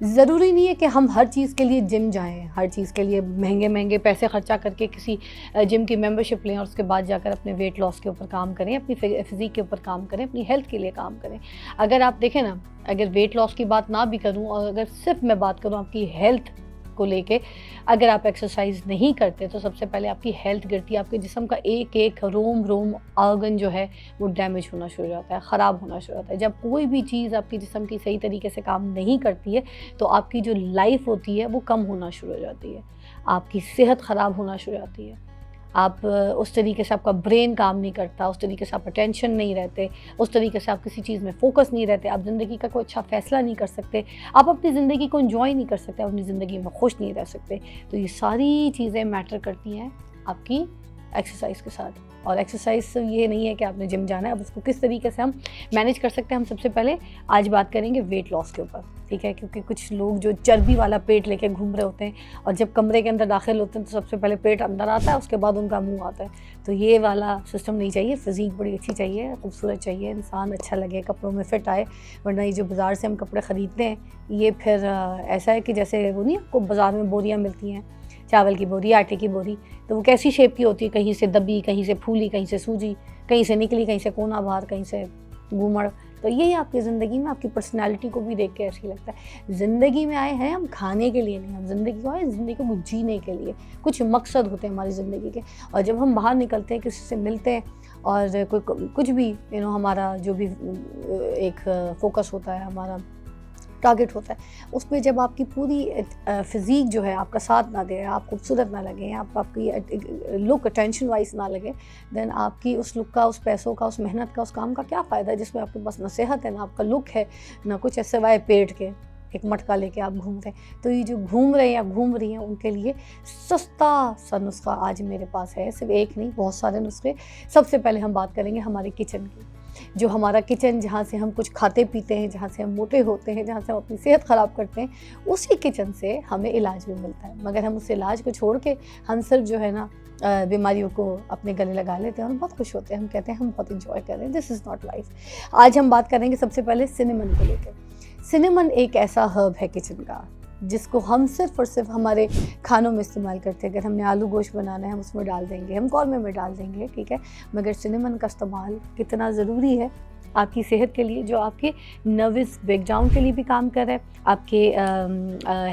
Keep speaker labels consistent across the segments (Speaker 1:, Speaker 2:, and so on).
Speaker 1: ज़रूरी नहीं है कि हम हर चीज़ के लिए जिम जाएँ, हर चीज़ के लिए महँगे-महँगे पैसे खर्चा करके किसी जिम की मेंबरशिप लें और उसके बाद जाकर अपने वेट लॉस के ऊपर काम करें, अपनी फ़िज़ीक के ऊपर काम करें, अपनी हेल्थ के लिए काम करें। अगर आप देखें ना, अगर वेट लॉस की बात ना भी करूँ और अगर सिर्फ़ मैं बात करूँ आपकी हेल्थ को लेके, अगर आप एक्सरसाइज़ नहीं करते तो सबसे पहले आपकी हेल्थ गिरती है, आपके जिस्म का एक-एक रोम-रोम ऑर्गन जो है वो डैमेज होना शुरू हो जाता है, ख़राब होना शुरू हो जाता है। जब कोई भी चीज़ आपके जिस्म की सही तरीके से काम नहीं करती है, तो आपकी जो लाइफ़ होती है वो कम होना शुरू हो जाती है, आपकी सेहत ख़राब होना शुरू हो जाती है। आप उस तरीके से आपका ब्रेन काम नहीं करता, उस तरीके से आप अटेंशन नहीं रहते, उस तरीके से आप किसी चीज़ में फ़ोकस नहीं रहते, आप ज़िंदगी का कोई अच्छा फ़ैसला नहीं कर सकते, आप अपनी ज़िंदगी को एन्जॉय नहीं कर सकते, आप अपनी ज़िंदगी में खुश नहीं रह सकते। तो ये सारी चीज़ें मैटर करती हैं आपकी एक्सरसाइज़ के साथ। और एक्सरसाइज़ सिर्फ ये नहीं है कि आपने जिम जाना है, अब उसको किस तरीके से हम मैनेज कर सकते हैं, हम सबसे पहले आज बात करेंगे वेट लॉस के ऊपर, ठीक है? क्योंकि कुछ लोग जो चर्बी वाला पेट लेके घूम रहे होते हैं और जब कमरे के अंदर दाखिल होते हैं तो सबसे पहले पेट अंदर आता है, उसके बाद उनका मुँह आता है। तो ये वाला सिस्टम नहीं चाहिए, फ़िज़ीक बड़ी अच्छी चाहिए, खूबसूरत चाहिए, इंसान अच्छा लगे, कपड़ों में फ़िट आए। वरना ये जो बाज़ार से हम कपड़े ख़रीदते हैं, ये फिर ऐसा है कि जैसे वो नहीं आपको बाज़ार में बोरियाँ मिलती हैं, चावल की बोरी, आटे की बोरी, तो वो कैसी शेप की होती है, कहीं से दबी, कहीं से फूली, कहीं से सूजी, कहीं से निकली, कहीं से कोना बाहर, कहीं से घूमड़। तो यही आपकी ज़िंदगी में आपकी पर्सनैलिटी को भी देख के ऐसे ही लगता है। ज़िंदगी में आए हैं हम खाने के लिए नहीं, हम ज़िंदगी को आए ज़िंदगी को जीने के लिए। कुछ मकसद होते हैं हमारी ज़िंदगी के, और जब हम बाहर निकलते हैं, किसी से मिलते हैं और कोई कुछ भी हमारा जो भी एक फ़ोकस होता है, हमारा टारगेट होता है, उसमें जब आपकी पूरी फ़िज़ीक जो है आपका साथ ना दे, आप खूबसूरत ना लगें, आपकी लुक अटेंशन वाइज़ ना लगे, देन आपकी उस लुक का, उस पैसों का, उस मेहनत का, उस काम का क्या फ़ायदा है जिसमें आपके पास ना सेहत है, ना आपका लुक है, ना कुछ है सिवाय पेट के। एक मटका लेके आप घूम रहे हैं। तो ये जो घूम रहे हैं या घूम रही हैं, उनके लिए सस्ता सा नुस्खा आज मेरे पास है, सिर्फ एक नहीं, बहुत सारे नुस्खे। सबसे पहले हम बात करेंगे हमारे किचन की। जो हमारा किचन, जहाँ से हम कुछ खाते पीते हैं, जहाँ से हम मोटे होते हैं, जहाँ से हम अपनी सेहत ख़राब करते हैं, उसी किचन से हमें इलाज भी मिलता है। मगर हम उस इलाज को छोड़ के हम सिर्फ जो है ना बीमारियों को अपने गले लगा लेते हैं और बहुत खुश होते हैं। हम कहते हैं हम बहुत एंजॉय कर रहे हैं, दिस इज़ नॉट लाइफ। आज हम बात करेंगे सबसे पहले सिनेमन को लेकर। सिनेमन एक ऐसा हर्ब है किचन का, जिसको हम सिर्फ़ और सिर्फ हमारे खानों में इस्तेमाल करते हैं। अगर हमने आलू गोश्त बनाना है, हम उसमें डाल देंगे, हम कौरमे में डाल देंगे, ठीक है। मगर सिनेमन का इस्तेमाल कितना ज़रूरी है आपकी सेहत के लिए, जो आपके नर्वस ब्रेकडाउन के लिए भी काम कर रहा है, आपके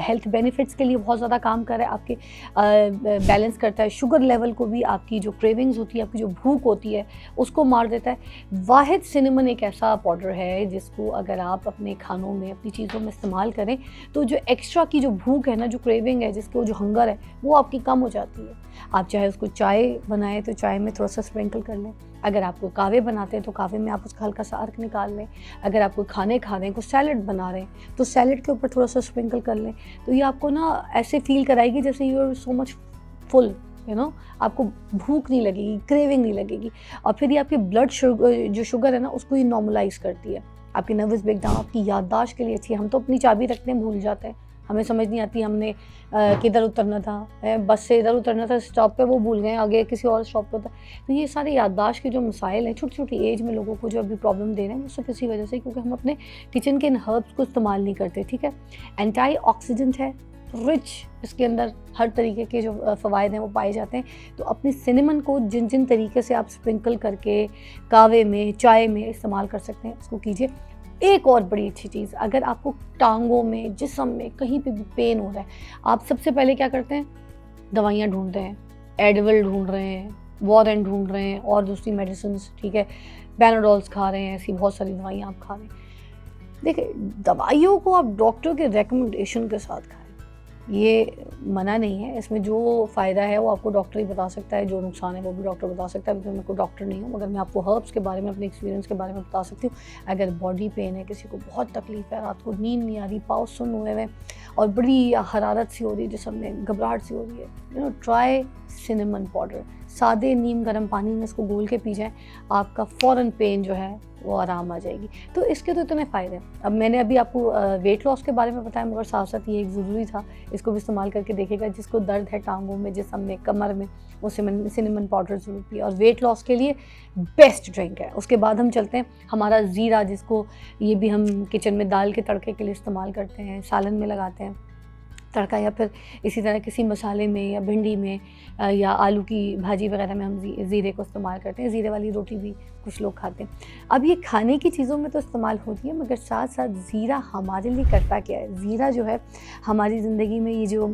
Speaker 1: हेल्थ बेनिफिट्स के लिए बहुत ज़्यादा काम कर रहा है, आपके बैलेंस करता है शुगर लेवल को भी, आपकी जो क्रेविंग्स होती है, आपकी जो भूख होती है, उसको मार देता है। वाहिद सिनेमन एक ऐसा पाउडर है जिसको अगर आप अपने खानों में, अपनी चीज़ों में इस्तेमाल करें, तो जो एक्स्ट्रा की जो भूख है ना, जो क्रेविंग है, जिसको जो हंगर है, वो आपकी कम हो जाती है। आप चाहे उसको चाय बनाएं तो चाय में थोड़ा सा स्प्रिंकल कर लें, अगर आपको कहवे बनाते हैं तो कहवे में आप उसका हल्का सा अर्क निकाल लें, अगर आप कोई खाने खा रहे हैं, कोई सैलड बना रहे हैं, तो सैलड के ऊपर थोड़ा सा स्प्रिंकल कर लें। तो ये आपको ना ऐसे फील कराएगी जैसे you are so much full, आपको भूख नहीं लगेगी, क्रेविंग नहीं लगेगी। और फिर ये आपकी ब्लड जो शुगर है ना, उसको ये नॉर्मलाइज करती है। आपकी नर्वस ब्रेकडाउन, आपकी याददाश्त के लिए अच्छी है। हम तो अपनी चाबी रखते हैं, भूल जाते हैं, हमें समझ नहीं आती हमने किधर उतरना था, बस से इधर उतरना था स्टॉप पे, वो भूल गए, आगे किसी और स्टॉप पे होता। तो ये सारे याददाश्त के जो मसाइल हैं, छोटी छोटी एज में लोगों को जो अभी प्रॉब्लम दे रहे हैं, वो सिर्फ इसी वजह से, क्योंकि हम अपने किचन के इन हर्ब्स को इस्तेमाल नहीं करते, ठीक है। एंटी ऑक्सीडेंट है, रिच, इसके अंदर हर तरीके के जो फ़वाइद हैं वो पाए जाते हैं। तो अपनी सिनेमन को जिन जिन तरीके से आप स्प्रिंकल करके कहवे में, चाय में इस्तेमाल कर सकते हैं, उसको कीजिए। एक और बड़ी अच्छी चीज़, अगर आपको टांगों में, जिस्म में कहीं पे भी पेन हो रहा है, आप सबसे पहले क्या करते हैं, दवाइयाँ ढूंढते हैं, एडविल ढूंढ रहे हैं, वॉरेन ढूंढ रहे हैं और दूसरी मेडिसिन्स, ठीक है, पैनाडोल्स खा रहे हैं, ऐसी बहुत सारी दवाइयाँ आप खा रहे हैं। देखिए, दवाइयों को आप डॉक्टर के रिकमेंडेशन के साथ खाएं, ये मना नहीं है। इसमें जो फ़ायदा है वो आपको डॉक्टर ही बता सकता है, जो नुकसान है वो भी डॉक्टर बता सकता है, क्योंकि मैं कोई डॉक्टर नहीं हूँ। मगर मैं आपको हर्ब्स के बारे में, अपने एक्सपीरियंस के बारे में बता सकती हूँ। अगर बॉडी पेन है, किसी को बहुत तकलीफ़ है, रात को नींद नहीं आ रही, पाँव सुन्न हुए हैं और बड़ी हरारत सी हो रही है जिस्म में, घबराहट सी हो रही है, ट्राई सिनेमन पाउडर। सादे नीम गर्म पानी में इसको घोल के पी जाएँ, आपका फ़ौरन पेन जो है वो आराम आ जाएगी। तो इसके तो इतने फ़ायदे हैं। अब मैंने अभी आपको वेट लॉस के बारे में बताया, मगर साथ-साथ ये एक ज़रूरी था, इसको भी इस्तेमाल करके देखिएगा। जिसको दर्द है टाँगों में, जिस्म में, कमर में, वो सिनेमन पाउडर ज़रूर पिए, और वेट लॉस के लिए बेस्ट ड्रिंक है। उसके बाद हम चलते हैं हमारा ज़ीरा, जिसको ये भी हम किचन में दाल के तड़के के लिए इस्तेमाल करते हैं, सालन में लगाते हैं तड़का, या फिर इसी तरह किसी मसाले में या भिंडी में या आलू की भाजी वगैरह में हम ज़ीरे को इस्तेमाल करते हैं। ज़ीरे वाली रोटी भी कुछ लोग खाते हैं। अब ये खाने की चीज़ों में तो इस्तेमाल होती है, मगर साथ साथ ज़ीरा हमारे लिए करता क्या है? ज़ीरा जो है हमारी ज़िंदगी में ये जो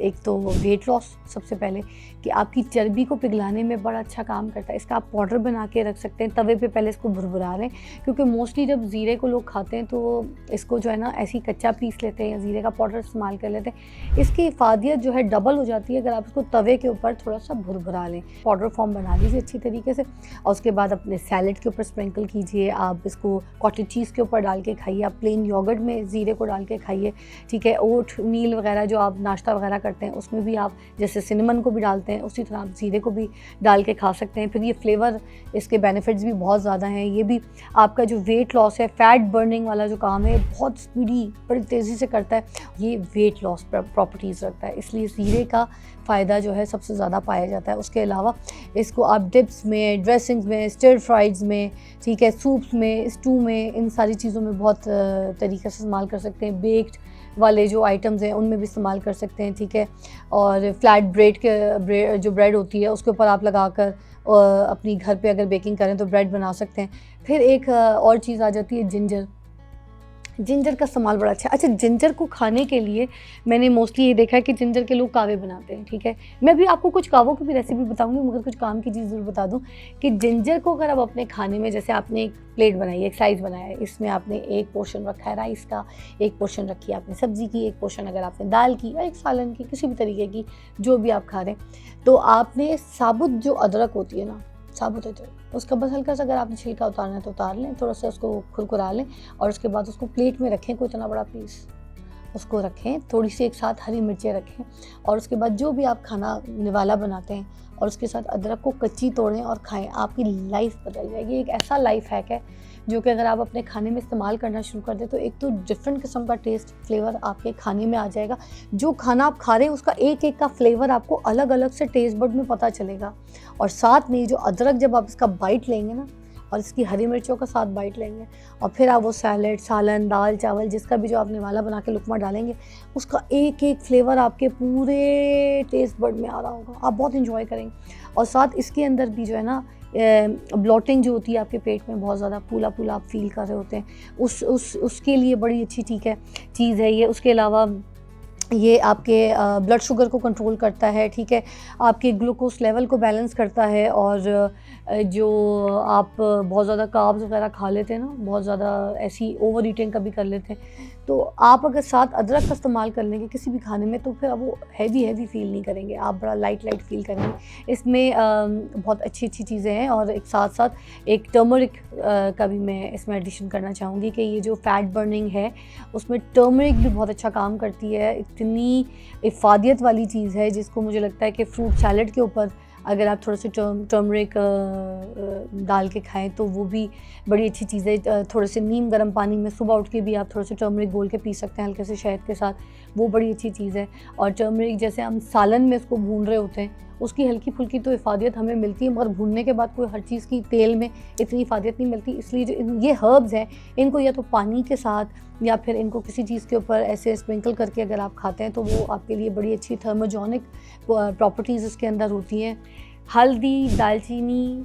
Speaker 1: एक तो वेट लॉस, सबसे पहले कि आपकी चर्बी को पिघलाने में बड़ा अच्छा काम करता है। इसका आप पाउडर बना के रख सकते हैं, तवे पे पहले इसको भुरभुरा लें, क्योंकि मोस्टली जब ज़ीरे को लोग खाते हैं तो इसको जो है ना ऐसे ही कच्चा पीस लेते हैं या ज़ीरे का पाउडर इस्तेमाल कर लेते हैं। इसकी इफ़ादियत जो है डबल हो जाती है अगर आप इसको तवे के ऊपर थोड़ा सा भुरभुरा लें। पाउडर फॉर्म बना लीजिए अच्छी तरीके से, और उसके बाद अपने सैलेड के ऊपर स्प्रिंकल कीजिए। आप इसको कॉटेज चीज़ के ऊपर डाल के खाइए, आप प्लेन योगर्ट में ज़ीरे को डाल के खाइए, ठीक है। ओट मील वगैरह जो आप नाश्ता वगैरह करते हैं उसमें भी आप जैसे सिनेमन को भी डालते हैं, उसी तरह आप ज़ीरे को भी डाल के खा सकते हैं। फिर ये फ्लेवर, इसके बेनिफिट्स भी बहुत ज़्यादा हैं। ये भी आपका जो वेट लॉस है, फैट बर्निंग वाला जो काम है, बहुत स्पीडी, बड़ी तेज़ी से करता है। ये वेट लॉस प्रॉपर्टीज़ रखता है, इसलिए ज़ीरे का फ़ायदा जो है सबसे ज़्यादा पाया जाता है। उसके अलावा इसको आप डिप्स में, ड्रेसिंग्स में, स्टिर फ्राइड्स में, ठीक है, सूप्स में, स्टू में, इन सारी चीज़ों में बहुत तरीके से इस्तेमाल कर सकते हैं। बेक्ड वाले जो आइटम्स हैं उनमें भी इस्तेमाल कर सकते हैं, ठीक है। और फ्लैट ब्रेड जो ब्रेड होती है उसके ऊपर आप लगाकर अपनी घर पे अगर बेकिंग करें तो ब्रेड बना सकते हैं। फिर एक और चीज़ आ जाती है जिंजर। जिंजर का इस्तेमाल बड़ा अच्छा है। अच्छा, जिंजर को खाने के लिए मैंने मोस्टली ये देखा है कि जिंजर के लोग कावे बनाते हैं, ठीक है। मैं भी आपको कुछ कावों की भी रेसिपी बताऊंगी, मगर कुछ काम की चीज़ ज़रूर बता दूं कि जिंजर को अगर आप अपने खाने में, जैसे आपने एक प्लेट बनाई है, एक साइज़ बनाया है, इसमें आपने एक पोर्शन रखा है राइस का, एक पोर्शन रखी है आपने सब्ज़ी की, एक पोर्शन अगर आपने दाल की या एक सालन की, किसी भी तरीके की जो भी आप खा रहे हैं, तो आपने साबुत जो अदरक होती है ना, साबुत अदरक, उसका बस हल्का सा अगर आपने छिलका उतारना है तो उतार लें, थोड़ा सा उसको खुरखुरा लें, और उसके बाद उसको प्लेट में रखें, कोई इतना बड़ा पीस उसको रखें, थोड़ी सी एक साथ हरी मिर्चें रखें, और उसके बाद जो भी आप खाना निवाला बनाते हैं और उसके साथ अदरक को कच्ची तोड़ें और खाएं, आपकी लाइफ बदल जाएगी। एक ऐसा लाइफ हैक है जो कि अगर आप अपने खाने में इस्तेमाल करना शुरू कर दें तो एक तो डिफरेंट किस्म का टेस्ट, फ्लेवर आपके खाने में आ जाएगा। जो खाना आप खा रहे हैं उसका एक एक का फ्लेवर आपको अलग अलग से टेस्ट बड में पता चलेगा। और साथ में जो अदरक, जब आप इसका बाइट लेंगे ना, और इसकी हरी मिर्चों का साथ बाइट लेंगे, और फिर आप वो सैलेड, सालन, दाल, चावल, जिसका भी जो आप निवाला बना के लुकमा डालेंगे, उसका एक एक फ्लेवर आपके पूरे टेस्ट बड में आ रहा होगा, आप बहुत इंजॉय करेंगे। और साथ इसके अंदर भी जो है ना, ब्लॉटिंग जो होती है आपके पेट में, बहुत ज़्यादा फूला फूला आप फील कर रहे होते हैं, उसके लिए बड़ी अच्छी चीज़ है ये। उसके अलावा ये आपके ब्लड शुगर को कंट्रोल करता है, ठीक है, आपके ग्लूकोज लेवल को बैलेंस करता है। और जो आप बहुत ज़्यादा कार्ब्स वगैरह खा लेते हैं ना, बहुत ज़्यादा ऐसी ओवर ईटिंग कभी कर लेते हैं, तो आप अगर साथ अदरक का इस्तेमाल कर लेंगे किसी भी खाने में, तो फिर अब वो हैवी फील नहीं करेंगे, आप बड़ा लाइट फील करेंगे। इसमें बहुत अच्छी चीज़ें हैं। और एक साथ साथ एक टर्मरिक का भी मैं इसमें एडिशन करना चाहूँगी कि ये जो फैट बर्निंग है उसमें टर्मरिक भी बहुत अच्छा काम करती है। इतनी इफ़ादियत वाली चीज़ है जिसको मुझे लगता है कि फ्रूट सैलेड के ऊपर अगर आप थोड़ा सा टर्मरिक डाल के खाएं तो वो भी बड़ी अच्छी चीज़ है। थोड़े से नीम गर्म पानी में सुबह उठ के भी आप थोड़ा सा टर्मरिक घोल के पी सकते हैं हल्के से शहद के साथ, वो बड़ी अच्छी चीज़ है। और टर्मरिक जैसे हम सालन में उसको भून रहे होते हैं, उसकी हल्की फुल्की तो इफ़ादियत हमें मिलती है, मगर भूनने के बाद कोई हर चीज़ की तेल में इतनी इफ़ादियत नहीं मिलती। इसलिए जो ये हर्ब्स हैं, इनको या तो पानी के साथ या फिर इनको किसी चीज़ के ऊपर ऐसे स्प्रिंकल करके अगर आप खाते हैं तो वो आपके लिए बड़ी अच्छी थर्मोजेनिक प्रॉपर्टीज़ इसके अंदर होती हैं। हल्दी, दालचीनी,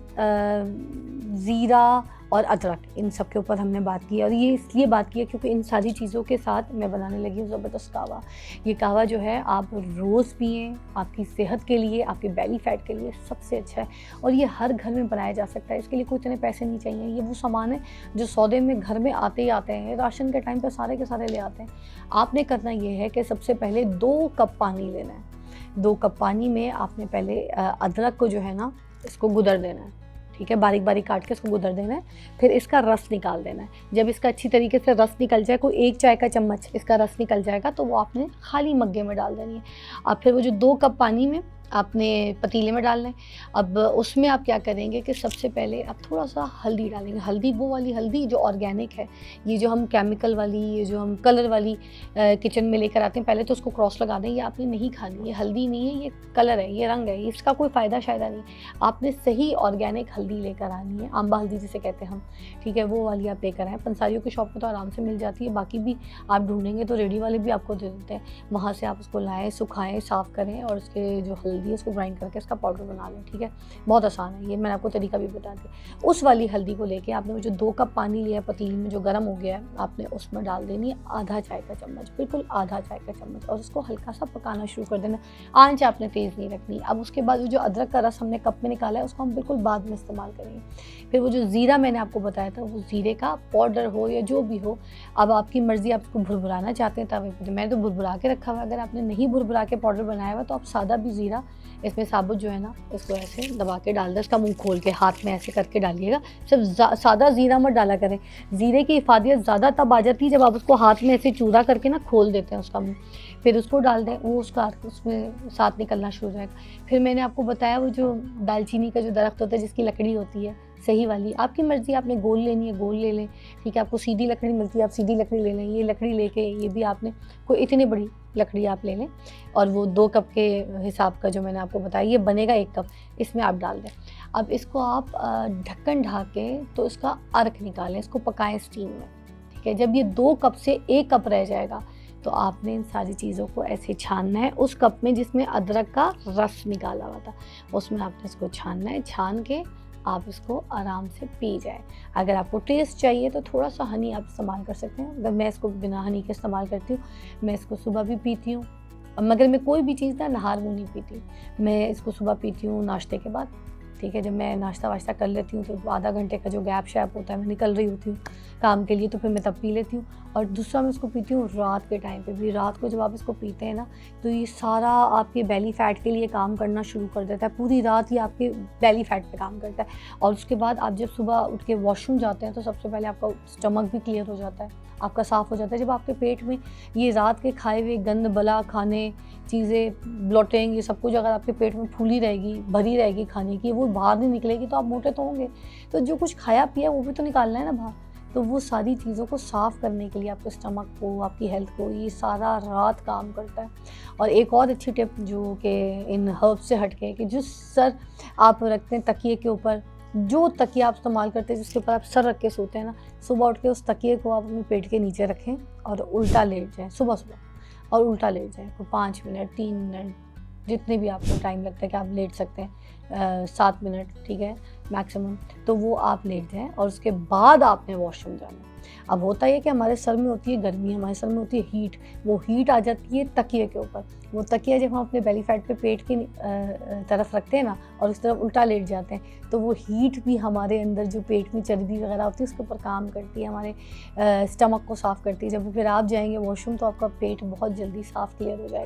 Speaker 1: ज़ीरा और अदरक, इन सब के ऊपर हमने बात की। और ये इसलिए बात की है क्योंकि इन सारी चीज़ों के साथ मैं बनाने लगी हूँ ज़बरदस्त कहवा। ये कहवा जो है आप रोज़ पिएं, आपकी सेहत के लिए, आपके बेली फैट के लिए सबसे अच्छा है। और ये हर घर में बनाया जा सकता है, इसके लिए कोई इतने पैसे नहीं चाहिए। ये वो सामान है जो सौदे में घर में आते ही आते हैं, राशन के टाइम पर सारे के सारे ले आते हैं। आपने करना ये है कि सबसे पहले 2 कप पानी लेना है। 2 कप पानी में आपने पहले अदरक को जो है ना, इसको गुदर देना है, ठीक है, बारीक बारीक काट के इसको गुदर देना है। फिर इसका रस निकाल देना है। जब इसका अच्छी तरीके से रस निकल जाए, कोई 1 चाय का चम्मच इसका रस निकल जाएगा, तो वो आपने खाली मग्गे में डाल देनी है। अब फिर वो जो 2 कप पानी में आपने पतीले में डालना है। अब उसमें आप क्या करेंगे कि सबसे पहले आप थोड़ा-सा हल्दी डालेंगे। हल्दी वो वाली हल्दी जो ऑर्गेनिक है। ये जो हम केमिकल वाली, ये जो हम कलर वाली किचन में लेकर आते हैं, पहले तो उसको क्रॉस लगा दें, ये आपने नहीं खानी। ये हल्दी नहीं है, ये कलर है, ये रंग है, इसका कोई फ़ायदा-शायदा नहीं। आपने सही ऑर्गेनिक हल्दी लेकर आनी है, अम्बा हल्दी जिसे कहते हैं हम, ठीक है? वो वाली आप लेकर आएँ। पंसारियों की शॉप में तो आराम से मिल जाती है, बाकी भी आप ढूँढेंगे तो रेडी वाले भी आपको दे देते हैं। वहाँ से आप उसको लाएँ, सुखाएँ, साफ़ करें और उसके जो हल्दी है उसको ग्राइंड करके इसका पाउडर बना लें, ठीक है? बहुत आसान है ये, मैंने आपको तरीका भी बता दिया। उस वाली हल्दी को लेके आपने वो जो 2 कप पानी लिया है पतीली में जो गर्म हो गया है, आपने उसमें डाल देनी है आधा चाय का चम्मच, बिल्कुल आधा चाय का चम्मच, और उसको हल्का-सा पकाना शुरू कर देना। आँच आपने तेज़ नहीं रखनी। अब उसके बाद वो जो अदरक का रस हमने कप में निकाला है उसको हम बिल्कुल बाद में इस्तेमाल करेंगे। फिर वो जो ज़ीरा मैंने आपको बताया था, वो ज़ीरे का पाउडर हो या जो भी हो, अब आपकी मर्ज़ी, आप उसको भुरभुराना चाहते हैं तवे पे, तो मैंने तो भुरभुरा के रखा हुआ है। अगर आपने नहीं भुरभुरा के पाउडर बनाया हुआ तो आप सादा भी ज़ीरा इसमें साबुत जो है ना, इसको ऐसे दबा के डाल दें, इसका मुँह खोल के हाथ में ऐसे करके डालिएगा। सिर्फ़ सादा ज़ीरा मत डाला करें। ज़ीरे की इफ़ादियत ज़्यादा तब आ जाती है जब आप उसको हाथ में ऐसे चूरा करके ना खोल देते हैं उसका मुँह। फिर उसको डाल दें, वो उसका उसमें साथ निकलना शुरू हो जाएगा। फिर मैंने आपको बताया वो जो दालचीनी का जो दरख्त होता है जिसकी लकड़ी होती है, सही वाली, आपकी मर्ज़ी, आपने गोल लेनी है गोल ले लें, ठीक है? आपको सीधी लकड़ी मिलती है आप सीधी लकड़ी ले लें। ये लकड़ी लेके, ये भी आपने कोई इतनी बड़ी लकड़ी आप ले लें और वो 2 कप के हिसाब का जो मैंने आपको बताया, ये बनेगा 1 कप, इसमें आप डाल दें। अब इसको आप ढक्कन ढाँक के तो इसका अर्क निकालें, इसको पकाएँ स्टीम में, ठीक है? जब ये 2 कप से 1 कप रह जाएगा तो आपने इन सारी चीज़ों को ऐसे छानना है उस कप में जिसमें अदरक का रस निकाला हुआ था, उसमें आपने इसको छानना है। छान के आप इसको आराम से पी जाएँ। अगर आपको टेस्ट चाहिए तो थोड़ा-सा हनी आप इस्तेमाल कर सकते हैं। अगर मैं इसको बिना हनी के इस्तेमाल करती हूँ, मैं इसको सुबह भी पीती हूँ, मगर मैं कोई भी चीज़ ना नहार मुँह नहीं पीती। मैं इसको सुबह पीती हूँ नाश्ते के बाद, ठीक है? जब मैं नाश्ता-वाश्ता कर लेती हूँ तो आधा घंटे का जो गैप-शैप होता है, मैं निकल रही होती हूँ काम के लिए, तो फिर मैं तब पी लेती हूँ। और दूसरा मैं इसको पीती हूँ रात के टाइम पे भी। रात को जब आप इसको पीते हैं ना, तो ये सारा आपके बेली फैट के लिए काम करना शुरू कर देता है। पूरी रात ये आपके बेली फैट पे काम करता है और उसके बाद आप जब सुबह उठ के वॉशरूम जाते हैं तो सबसे पहले आपका स्टमक भी क्लियर हो जाता है, आपका साफ़ हो जाता है। जब आपके पेट में ये रात के खाए हुए गंद बला खाने चीज़ें, ब्लोटिंग, ये सब कुछ अगर आपके पेट में फूली रहेगी, भरी रहेगी खाने की, वो बाहर नहीं निकलेगी तो आप मोटे तो होंगे। तो जो कुछ खाया पिया वो भी तो निकालना है ना बाहर। तो वो सारी चीज़ों को साफ़ करने के लिए आपके स्टमक को, आपकी हेल्थ को, ये सारा रात काम करता है। और एक और अच्छी टिप जो कि इन हर्ब्स से हट के, कि जो सर आप रखते हैं तकिए के ऊपर, जो तकिया आप इस्तेमाल करते हैं जिसके ऊपर आप सर रख के सोते हैं ना, सुबह उठ के उस तकिए को आप अपने पेट के नीचे रखें और उल्टा लेट जाएँ सुबह-सुबह, और उल्टा लेट जाएँ। तो 5 मिनट, 3 मिनट, जितने भी आपको टाइम लगता है कि आप लेट सकते हैं, 7 मिनट, ठीक है, मैक्सिमम, तो वो आप लेट जाएँ और उसके बाद आपने वॉशरूम जाना है। अब होता ये कि हमारे सर में होती है गर्मी, हमारे सर में होती है हीट, वो हीट आ जाती है तकिए के ऊपर। वो तकिया जब हम अपने बेली फैट पे पेट की तरफ रखते हैं ना और उस तरफ उल्टा लेट जाते हैं, तो वो हीट भी हमारे अंदर जो पेट में चर्बी वगैरह होती है उसके ऊपर काम करती है, हमारे स्टमक को साफ़ करती है। जब फिर आप जाएँगे वॉशरूम तो आपका पेट बहुत जल्दी साफ़ क्लियर हो जाएगा।